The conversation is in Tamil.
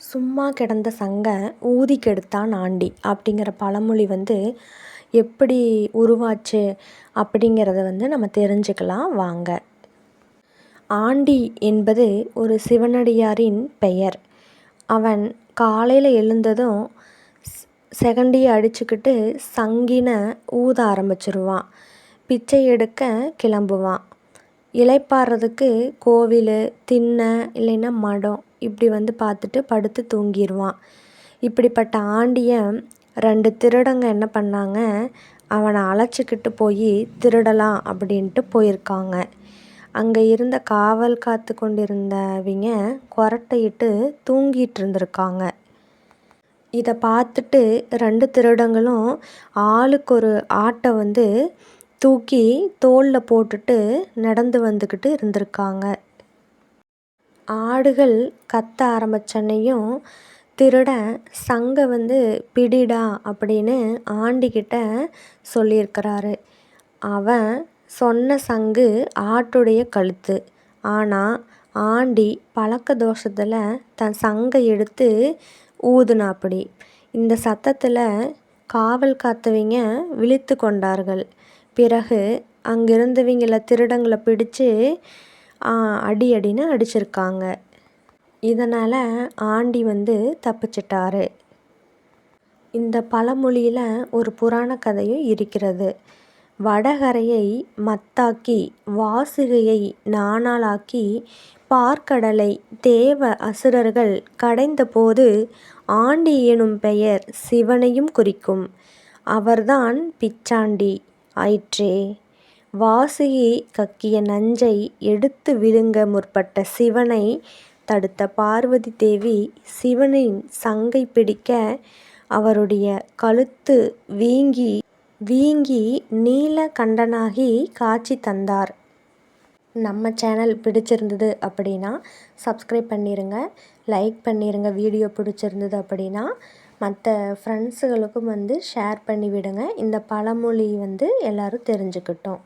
சும்மா கிடந்த சங்க ஊதி கெடுத்தான் ஆண்டி அப்படிங்கிற பழமொழி எப்படி உருவாச்சு அப்படிங்கிறத நம்ம தெரிஞ்சுக்கலாம் வாங்க. ஆண்டி என்பது ஒரு சிவனடியாரின் பெயர். அவன் காலையில் எழுந்ததும் செகண்டியை அடிச்சுக்கிட்டு சங்கினை ஊத ஆரம்பிச்சிருவான். பிச்சை எடுக்க கிளம்புவான். இளைப்பாறுறதுக்கு கோவில், திண்ணை இல்லைன்னா மடம் இப்படி பார்த்துட்டு படுத்து தூங்கிடுவான். இப்படிப்பட்ட ஆண்டியை 2 திருடங்க என்ன பண்ணாங்க, அவனை அழைச்சிக்கிட்டு போய் திருடலாம் அப்படின்ட்டு போயிருக்காங்க. அங்கே இருந்த காவல் காத்து கொண்டிருந்தவங்க கொரட்டையிட்டு தூங்கிட்டு இருந்திருக்காங்க. இதை பார்த்துட்டு 2 திருடங்களும் ஆளுக்கு ஒரு ஆட்டை தூக்கி தோளில் போட்டுட்டு நடந்து வந்துக்கிட்டு இருந்திருக்காங்க. ஆடுகள் கத்த ஆரம்பிச்சனையும் திருடன் சங்கை பிடிடா அப்படின்னு ஆண்டிக்கிட்ட சொல்லியிருக்கிறாரு. அவன் சொன்ன சங்கு ஆட்டுடைய கழுத்து. ஆனால் ஆண்டி பழக்க தோஷத்தில் தன் சங்கை எடுத்து ஊதுனாப்படி. இந்த சத்தத்தில் காவல் காத்தவங்க விழித்து கொண்டார்கள். பிறகு அங்கிருந்தவங்கள திருடங்களை பிடிச்சு அடின்னு அடிச்சிருக்காங்க. இதனால் ஆண்டி தப்பிச்சிட்டாரு. இந்த பழமொழியில் ஒரு புராண கதையும் இருக்கிறது. வடகரையை மத்தாக்கி வாசுகையை நாணாளாக்கி பார்க்கடலை தேவ அசுரர்கள் கடைந்தபோது ஆண்டி எனும் பெயர் சிவனையும் குறிக்கும். அவர்தான் பிச்சாண்டி ஆயிற்றே. வாசுகி கக்கிய நஞ்சை எடுத்து விழுங்க முற்பட்ட சிவனை தடுத்த பார்வதி தேவி சிவனின் சங்கை பிடிக்க அவருடைய கழுத்து வீங்கி நீல கண்டனாகி காட்சி தந்தார். நம்ம சேனல் பிடிச்சிருந்தது அப்படின்னா சப்ஸ்கிரைப் பண்ணிடுங்க, லைக் பண்ணிடுங்க. வீடியோ பிடிச்சிருந்தது அப்படின்னா மற்ற ஃப்ரெண்ட்ஸுகளுக்கும் ஷேர் பண்ணி விடுங்க. இந்த பழமொழி எல்லோரும் தெரிஞ்சுக்கிட்டோம்.